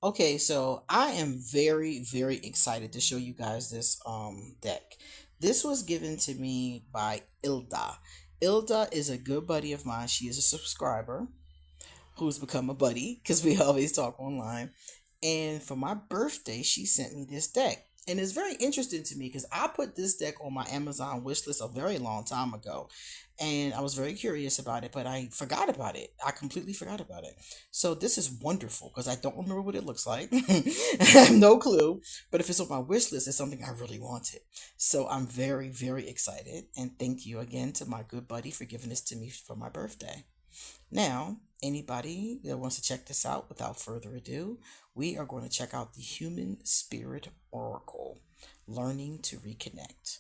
Okay, so I am very, very excited to show you guys this deck. This was given to me by Ilda. Ilda is a good buddy of mine. She is a subscriber who's become a buddy because we always talk online. And for my birthday, she sent me this deck. And it's very interesting to me because I put this deck on my Amazon wish list a very long time ago. And I was very curious about it, but I forgot about it. I completely forgot about it. So this is wonderful because I don't remember what it looks like. I have no clue. But if it's on my wish list, it's something I really wanted. So I'm very, very excited. And thank you again to my good buddy for giving this to me for my birthday. Now, anybody that wants to check this out, without further ado, we are going to check out the Human Spirit Oracle, Learning to Reconnect.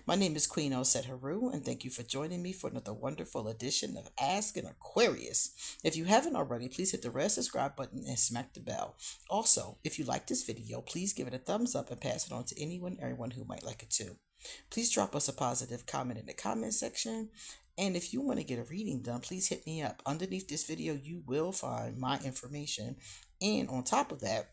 My name is QueenAusetHeru, and thank you for joining me for another wonderful edition of Ask an Aquarius. If you haven't already, please hit the red subscribe button and smack the bell. Also, if you like this video, please give it a thumbs up and pass it on to anyone, everyone who might like it too. Please drop us a positive comment in the comment section. And if you want to get a reading done, please hit me up. Underneath this video, you will find my information. And on top of that,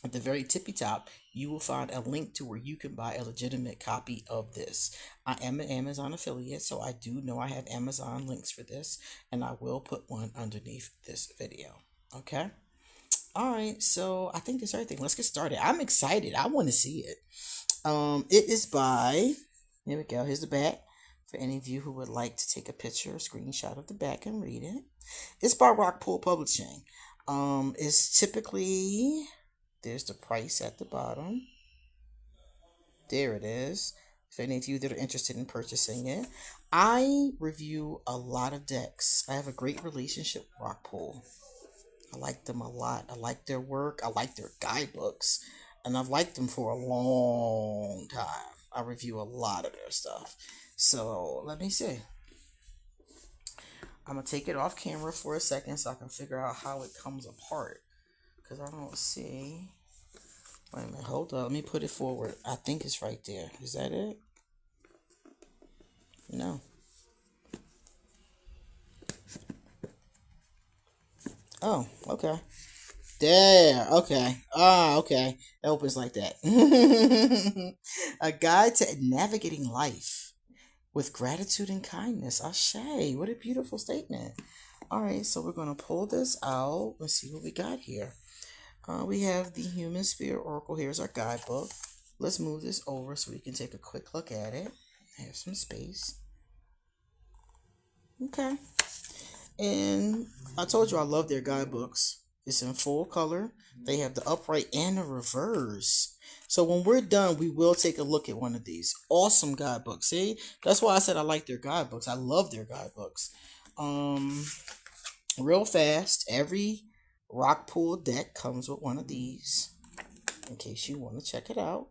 at the very tippy top, you will find a link to where you can buy a legitimate copy of this. I am an Amazon affiliate, so I do know I have Amazon links for this, and I will put one underneath this video. Okay? All right, so I think that's everything. Let's get started. I'm excited. I want to see it. It is by, here we go. Here's the back for any of you who would like to take a picture, a screenshot of the back and read it. It's by Rockpool Publishing. It's typically, there's the price at the bottom. There it is. For any of you that are interested in purchasing it, I review a lot of decks. I have a great relationship with Rockpool. I like them a lot. I like their work. I like their guidebooks. And I've liked them for a long time. I review a lot of their stuff. So let me see. I'm going to take it off camera for a second so I can figure out how it comes apart. Because I don't see. Wait a minute. Hold up. Let me put it forward. I think it's right there. Is that it? No. Oh, okay. There. Okay. Ah, okay. It opens like that. A guide to navigating life with gratitude and kindness. Ashe. What a beautiful statement. All right, so we're going to pull this out. Let's see what we got here. We have the Human Spirit Oracle. Here's our guidebook. Let's move this over so we can take a quick look at it. Have some space. Okay. And I told you I love their guidebooks. It's in full color. They have the upright and the reverse. So when we're done, we will take a look at one of these. Awesome guidebooks. See? That's why I said I like their guidebooks. I love their guidebooks. Real fast, every Rockpool deck comes with one of these. In case you want to check it out.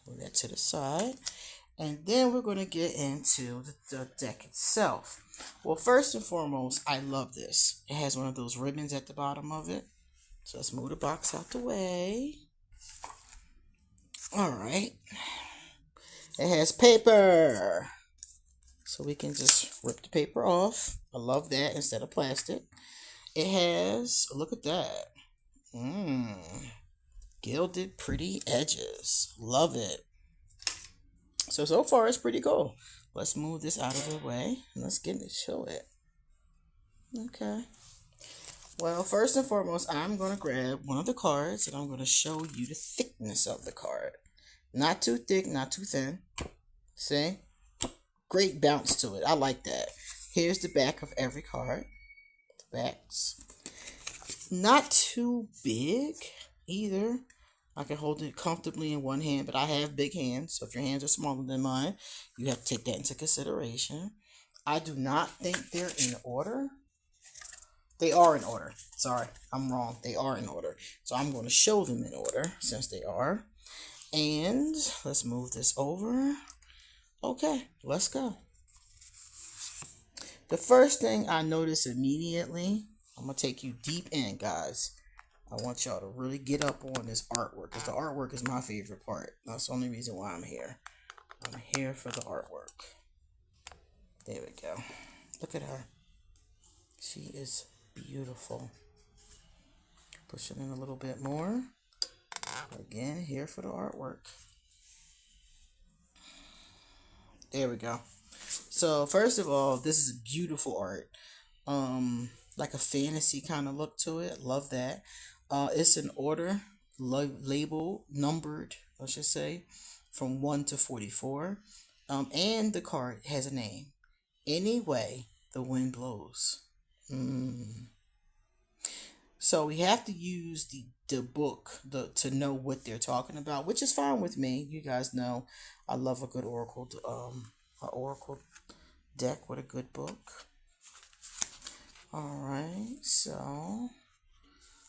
Move that to the side. And then we're going to get into the deck itself. Well, first and foremost, I love this. It has one of those ribbons at the bottom of it. So let's move the box out the way. All right. It has paper. So we can just rip the paper off. I love that instead of plastic. It has, look at that. Gilded pretty edges. Love it. So far it's pretty cool. Let's move this out of the way and let's get into it. Okay. Well, first and foremost, I'm going to grab one of the cards and I'm going to show you the thickness of the card. Not too thick, not too thin. See? Great bounce to it. I like that. Here's the back of every card. The backs. Not too big either. I can hold it comfortably in one hand, but I have big hands. So if your hands are smaller than mine, you have to take that into consideration. I do not think they're in order. They are in order. Sorry, I'm wrong. They are in order. So I'm going to show them in order since they are. And let's move this over. Okay, let's go. The first thing I notice immediately, I'm going to take you deep in, guys. I want y'all to really get up on this artwork because the artwork is my favorite part. That's the only reason why I'm here. I'm here for the artwork. There we go. Look at her. She is beautiful. Push it in a little bit more. Again, here for the artwork. There we go. So first of all, this is beautiful art. Like a fantasy kind of look to it. Love that. It's an order, labeled, numbered, I should say, from 1 to 44. And the card has a name. Any way the wind blows. So we have to use the book to know what they're talking about, which is fine with me. You guys know I love a good oracle deck with a good book. All right, so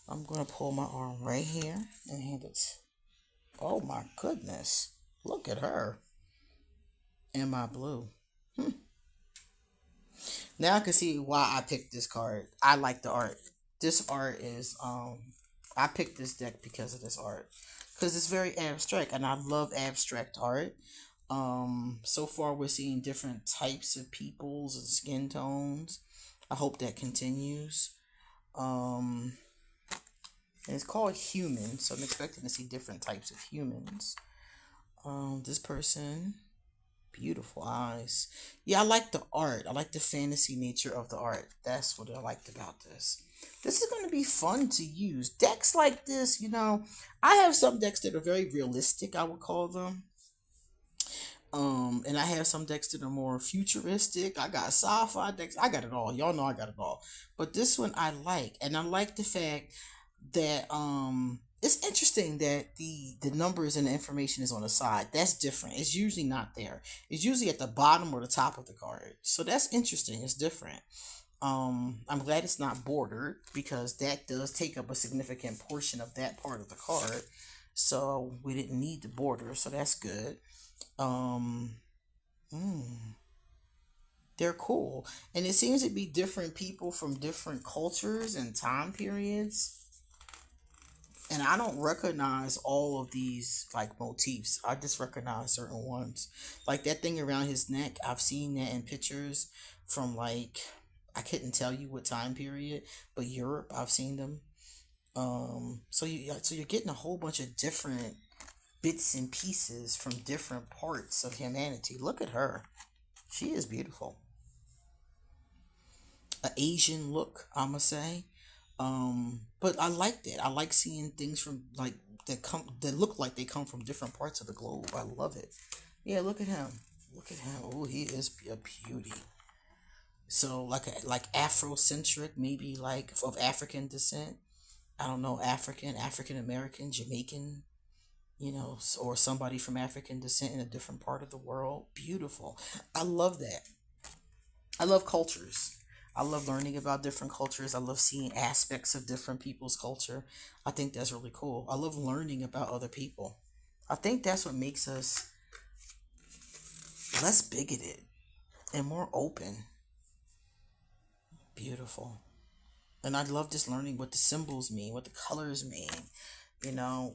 I'm gonna pull my arm right here and hand it. Oh my goodness, look at her in my blue. Now I can see why I picked this card. I like the art. This art is I picked this deck because of this art. Because it's very abstract and I love abstract art. So far we're seeing different types of peoples and skin tones. I hope that continues. And it's called human, so I'm expecting to see different types of humans. This person, beautiful eyes. Yeah, I like the art. I like the fantasy nature of the art. That's what I liked about this. This is going to be fun to use. Decks like this, I have some decks that are very realistic, I would call them. And I have some decks that are more futuristic. I got sci-fi decks. I got it all. Y'all know I got it all. But this one I like, and I like the fact that it's interesting that the numbers and the information is on the side. That's different. It's usually not there. It's usually at the bottom or the top of the card. So that's interesting. It's different. I'm glad it's not bordered because that does take up a significant portion of that part of the card. So we didn't need the border, so that's good. Um, they're cool, and it seems to be different people from different cultures and time periods. And I don't recognize all of these like motifs. I just recognize certain ones. Like that thing around his neck. I've seen that in pictures from like I couldn't tell you what time period, but Europe. I've seen them. So you're getting a whole bunch of different bits and pieces from different parts of humanity. Look at her. She is beautiful. A Asian look, I'ma say. But I like that. I like seeing things from like that look like they come from different parts of the globe. I love it. Yeah, look at him. Look at him. Oh, he is a beauty. So like Afrocentric, maybe like of African descent. I don't know, African American, Jamaican, or somebody from African descent in a different part of the world. Beautiful. I love that. I love cultures. I love learning about different cultures. I love seeing aspects of different people's culture. I think that's really cool. I love learning about other people. I think that's what makes us less bigoted and more open. Beautiful. And I love just learning what the symbols mean, what the colors mean.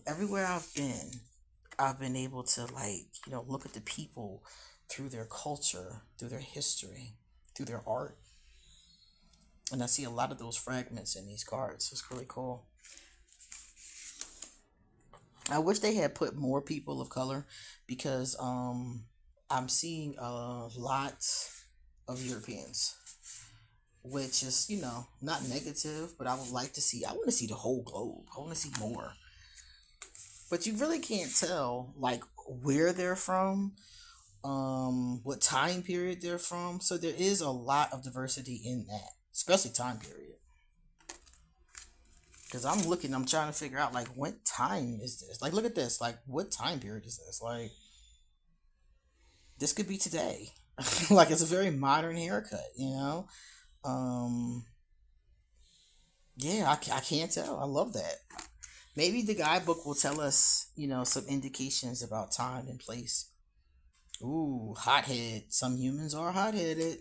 Everywhere I've been able to look at the people through their culture, through their history, through their art. And I see a lot of those fragments in these cards. It's really cool. I wish they had put more people of color because I'm seeing a lot of Europeans, which is, not negative, but I would like to see, I want to see the whole globe. I want to see more. But you really can't tell like where they're from, what time period they're from. So there is a lot of diversity in that, especially time period. Because I'm trying to figure out like what time is this? Like, look at this. Like, what time period is this? Like, this could be today. Like, it's a very modern haircut. Um, yeah, I can't tell. I love that. Maybe the guidebook will tell us, some indications about time and place. Ooh, hothead. Some humans are hot-headed.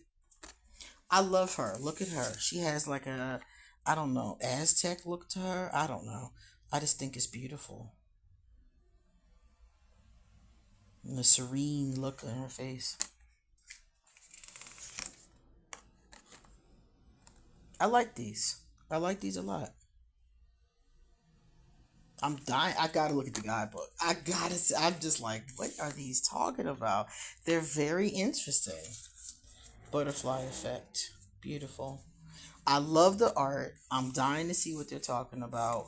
I love her. Look at her. She has like I don't know, Aztec look to her. I don't know. I just think it's beautiful. And the serene look on her face. I like these. I like these a lot. I'm dying. I gotta look at the guidebook. I gotta. I'm just like, what are these talking about? They're very interesting. Butterfly effect. Beautiful. I love the art. I'm dying to see what they're talking about.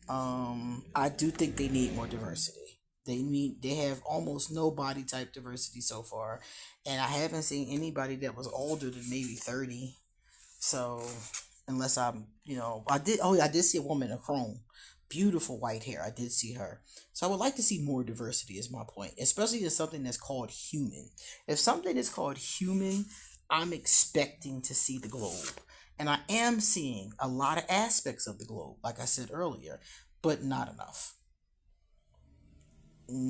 I do think they need more diversity. They have almost no body type diversity so far, and I haven't seen anybody that was older than maybe 30. So unless I'm, I did. Oh, yeah, I did see a woman in chrome, beautiful white hair. I did see her. So I would like to see more diversity. Is my point, especially in something that's called human. If something is called human, I'm expecting to see the globe, and I am seeing a lot of aspects of the globe, like I said earlier, but not enough.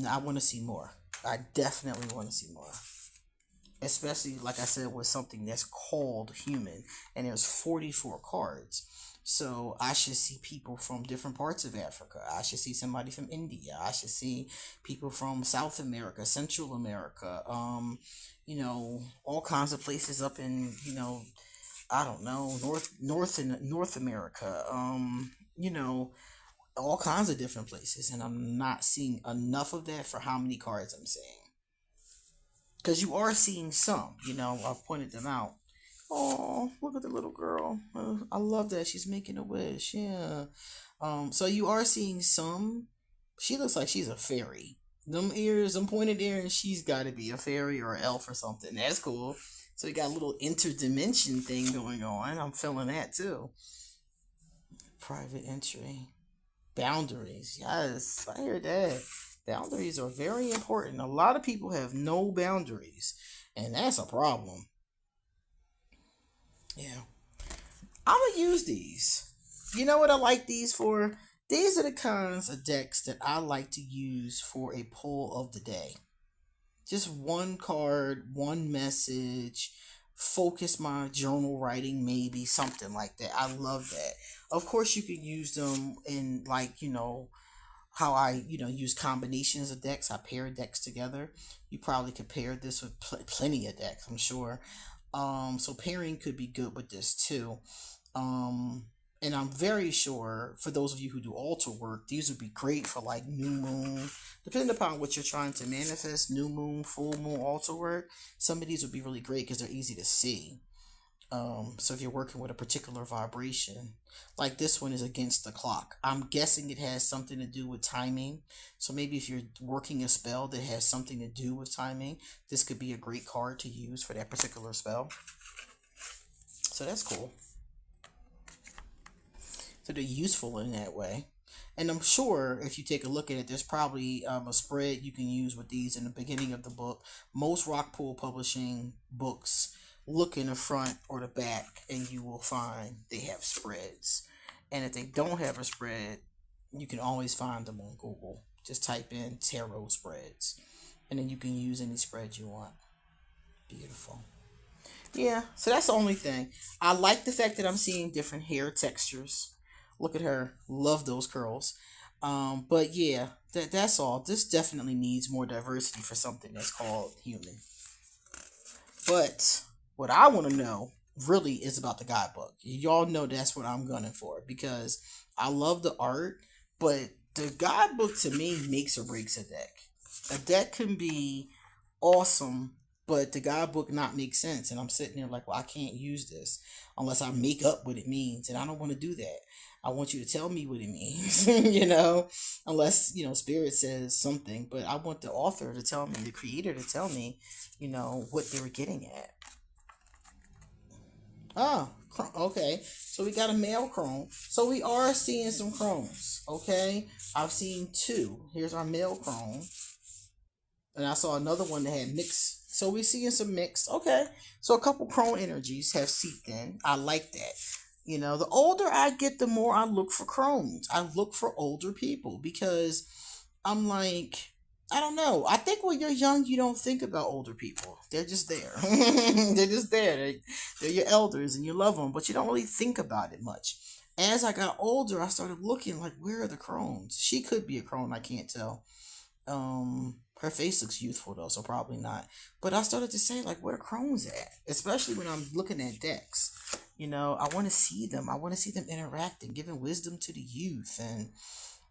I want to see more. I definitely want to see more, especially like I said with something that's called human, and there's 44 cards. So I should see people from different parts of Africa. I should see somebody from India. I should see people from South America, Central America, all kinds of places up in, I don't know, North America. All kinds of different places, and I'm not seeing enough of that for how many cards I'm seeing. Because you are seeing some, I've pointed them out. Oh, look at the little girl. I love that she's making a wish. Yeah. So you are seeing some. She looks like she's a fairy. Them ears, them pointed ears. She's got to be a fairy or an elf or something. That's cool. So you got a little interdimension thing going on. I'm feeling that too. Private entry, boundaries. Yes, I hear that. Boundaries are very important. A lot of people have no boundaries, and that's a problem. Yeah. I'm gonna use these. You know what I like these for? These are the kinds of decks that I like to use for a pull of the day. Just one card, one message, focus my journal writing, maybe something like that. I love that. Of course, you could use them in, like, how I, use combinations of decks. I pair decks together. You probably could pair this with plenty of decks, I'm sure. So pairing could be good with this too. Um, and I'm very sure for those of you who do altar work, these would be great for like new moon, depending upon what you're trying to manifest. New moon, full moon, altar work. Some of these would be really great because they're easy to see. So if you're working with a particular vibration, like this one is against the clock, I'm guessing it has something to do with timing. So maybe if you're working a spell that has something to do with timing, this could be a great card to use for that particular spell. So that's cool. So they're useful in that way. And I'm sure if you take a look at it, there's probably a spread you can use with these in the beginning of the book. Most Rockpool Publishing books look in the front or the back, and you will find they have spreads. And if they don't have a spread, you can always find them on Google. Just type in tarot spreads, and then you can use any spread you want. Beautiful. Yeah, so that's the only thing. I like the fact that I'm seeing different hair textures. Look at her. Love those curls. But yeah, that's all. This definitely needs more diversity for something that's called human. But what I want to know really is about the guidebook. Y'all know that's what I'm gunning for because I love the art, but the guidebook to me makes or breaks a deck. A deck can be awesome, but the guidebook not make sense. And I'm sitting there like, well, I can't use this unless I make up what it means. And I don't want to do that. I want you to tell me what it means, unless, Spirit says something. But I want the author to tell me, the creator to tell me, what they were getting at. Ah, okay. So we got a male chrome. So we are seeing some chromes. Okay. I've seen two. Here's our male chrome. And I saw another one that had mixed. So we're seeing some mixed. Okay. So a couple chrome energies have seeped in. I like that. The older I get, the more I look for chromes. I look for older people because I'm like, I don't know. I think when you're young, you don't think about older people. They're just there. They're just there. They're your elders and you love them, but you don't really think about it much. As I got older, I started looking like, where are the crones? She could be a crone. I can't tell. Her face looks youthful though, so probably not. But I started to say like, where are crones at? Especially when I'm looking at decks. I want to see them. I want to see them interacting, giving wisdom to the youth, and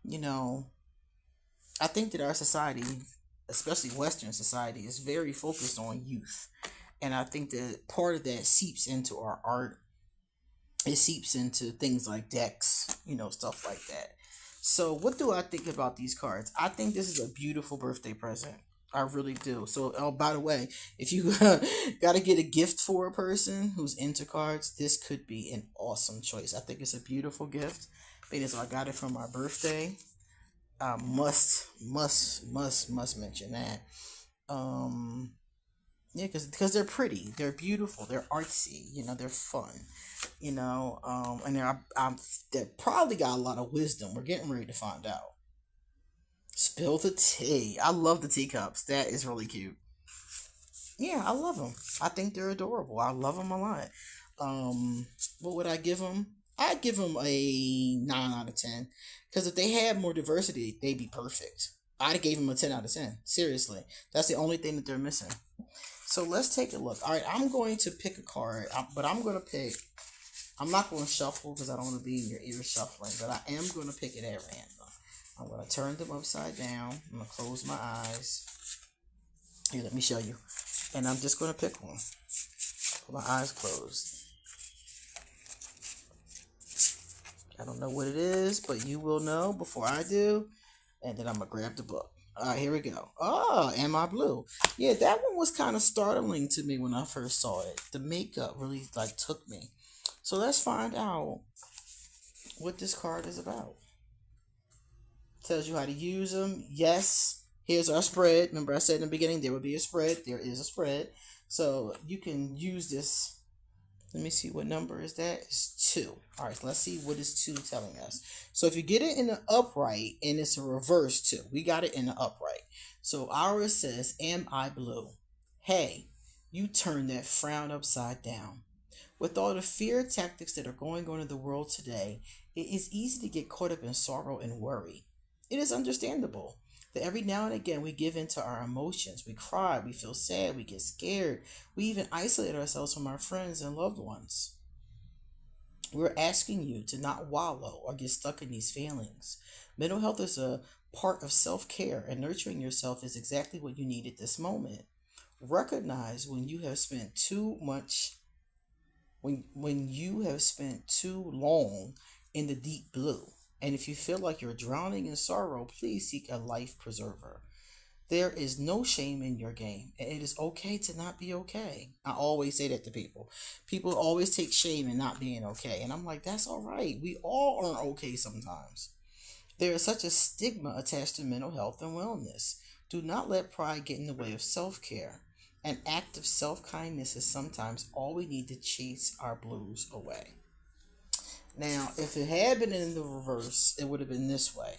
You know, I think that our society, especially Western society, is very focused on youth. And I think that part of that seeps into our art. It seeps into things like decks, stuff like that. So, what do I think about these cards? I think this is a beautiful birthday present. I really do. So, oh, by the way, if you got to get a gift for a person who's into cards, this could be an awesome choice. I think it's a beautiful gift. Because I got it for my birthday. I must mention that. Um, yeah, because they're pretty, they're beautiful, they're artsy. They're fun. And they probably got a lot of wisdom. We're getting ready to find out. Spill the tea. I love the teacups. That is really cute. Yeah, I love them. I think they're adorable. I love them a lot. What would I give them? I'd give them a 9 out of 10. Because if they had more diversity, they'd be perfect. I'd have gave them a 10 out of 10. Seriously, that's the only thing that they're missing. So let's take a look. All right, I'm going to pick a card, but I'm going to pick. I'm not going to shuffle because I don't want to be in your ear shuffling, but I am going to pick it at random. I'm going to turn them upside down. I'm going to close my eyes. Here, let me show you. And I'm just going to pick one. Put my eyes closed. I don't know what it is, but you will know before I do. And then I'm going to grab the book. All right, here we go. Oh, Am I Blue? Yeah, that one was kind of startling to me when I first saw it. The makeup really took me. So let's find out what this card is about. Tells you how to use them. Yes, here's our spread. Remember I said in the beginning there would be a spread. There is a spread. So you can use this. Let me see, what number is that? It's 2. All right, so let's see what is 2 telling us. So if you get it in the upright and it's a reverse 2, we got it in the upright. So ours says, Am I Blue? Hey, you turn that frown upside down. With all the fear tactics that are going on in the world today, it is easy to get caught up in sorrow and worry. It is understandable that every now and again we give in to our emotions. We cry, we feel sad, we get scared. We even isolate ourselves from our friends and loved ones. We're asking you to not wallow or get stuck in these feelings. Mental health is a part of self-care, and nurturing yourself is exactly what you need at this moment. Recognize when you have spent too much when you have spent too long in the deep blue. And if you feel like you're drowning in sorrow, please seek a life preserver. There is no shame in your game, and it is okay to not be okay. I always say that to people. People always take shame in not being okay, and I'm like, that's all right. We all aren't okay sometimes. There is such a stigma attached to mental health and wellness. Do not let pride get in the way of self care. An act of self kindness is sometimes all we need to chase our blues away. Now, if it had been in the reverse, it would have been this way.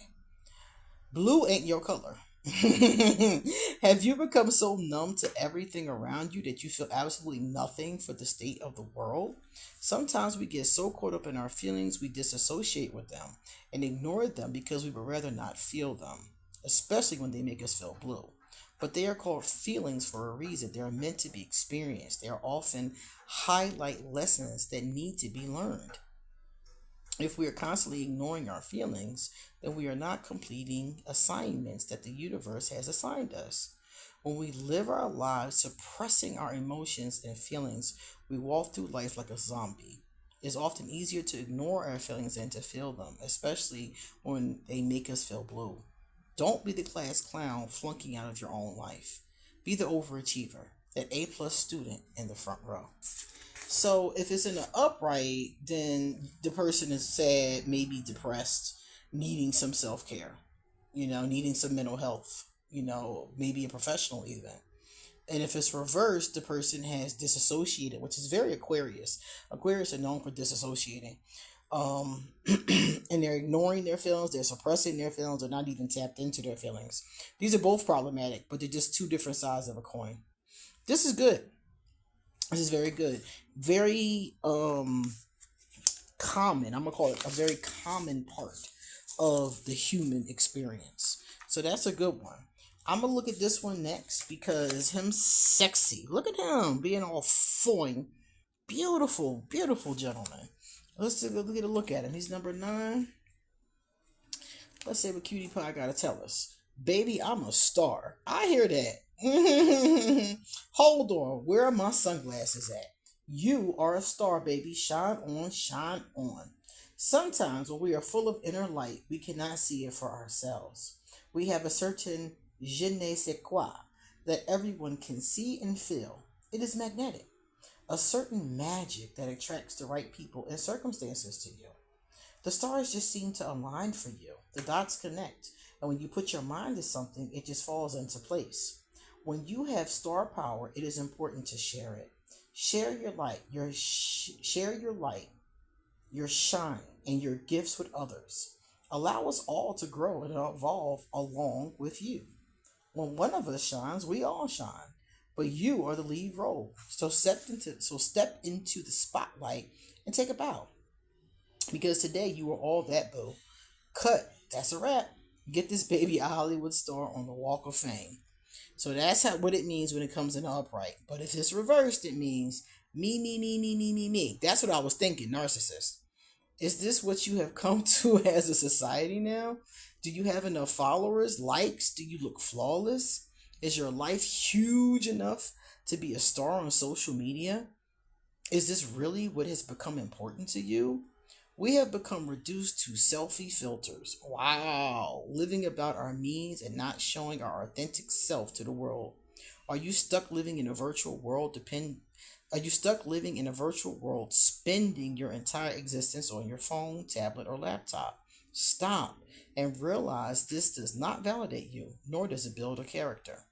Blue ain't your color. Have you become so numb to everything around you that you feel absolutely nothing for the state of the world? Sometimes we get so caught up in our feelings we disassociate with them and ignore them because we would rather not feel them, especially when they make us feel blue. But they are called feelings for a reason. They are meant to be experienced. They are often highlight lessons that need to be learned. If we are constantly ignoring our feelings, then we are not completing assignments that the universe has assigned us. When we live our lives suppressing our emotions and feelings, we walk through life like a zombie. It's often easier to ignore our feelings than to feel them, especially when they make us feel blue. Don't be the class clown flunking out of your own life. Be the overachiever, that A plus student in the front row. So if it's in the upright, then the person is sad, maybe depressed, needing some self care, needing some mental health, maybe a professional even. And if it's reversed, the person has disassociated, which is very Aquarius. Aquarius are known for disassociating. And they're ignoring their feelings, they're suppressing their feelings, they're not even tapped into their feelings. These are both problematic, but they're just two different sides of a coin. This is good. This is very good. Very common. I'm gonna call it a very common part of the human experience. So that's a good one. I'm gonna look at this one next because him sexy. Look at him being all fine. Beautiful, beautiful gentleman. Let's get a look at him. He's number 9. Let's say what Cutie Pie gotta tell us. Baby, I'm a star. I hear that. Hold on. Where are my sunglasses at? You are a star, baby. Shine on, shine on. Sometimes when we are full of inner light, we cannot see it for ourselves. We have a certain je ne sais quoi that everyone can see and feel. It is magnetic, a certain magic that attracts the right people and circumstances to you. The stars just seem to align for you. The dots connect. And when you put your mind to something, it just falls into place. When you have star power, it is important to share it. Share your light, share your light, your shine, and your gifts with others. Allow us all to grow and evolve along with you. When one of us shines, we all shine. But you are the lead role. So step into the spotlight and take a bow. Because today you are all that, boo. Cut. That's a wrap. Get this baby a Hollywood star on the Walk of Fame. So that's what it means when it comes in the upright. But if it's reversed, it means me, me, me, me, me, me, me. That's what I was thinking, narcissist. Is this what you have come to as a society now? Do you have enough followers, likes? Do you look flawless? Is your life huge enough to be a star on social media? Is this really what has become important to you? We have become reduced to selfie filters. Wow. Living about our means and not showing our authentic self to the world. Are you stuck living in a virtual world Are you stuck living in a virtual world spending your entire existence on your phone, tablet, or laptop? Stop and realize this does not validate you, nor does it build a character.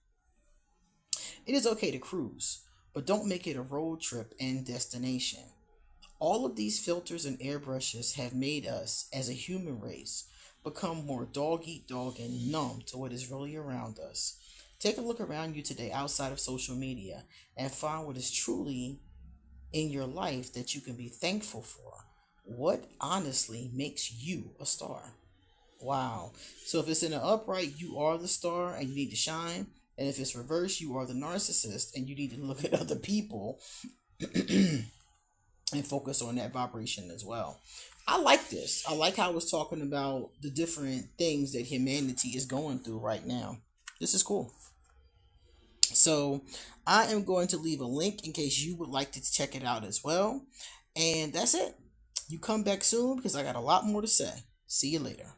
It is okay to cruise, but don't make it a road trip and destination. All of these filters and airbrushes have made us, as a human race, become more dog eat dog and numb to what is really around us. Take a look around you today outside of social media and find what is truly in your life that you can be thankful for. What honestly makes you a star? Wow. So if it's in an upright, you are the star and you need to shine. And if it's reversed, you are the narcissist and you need to look at other people and focus on that vibration as well. I like this. I like how it's talking about the different things that humanity is going through right now. This is cool. So I am going to leave a link in case you would like to check it out as well. And that's it. You come back soon because I got a lot more to say. See you later.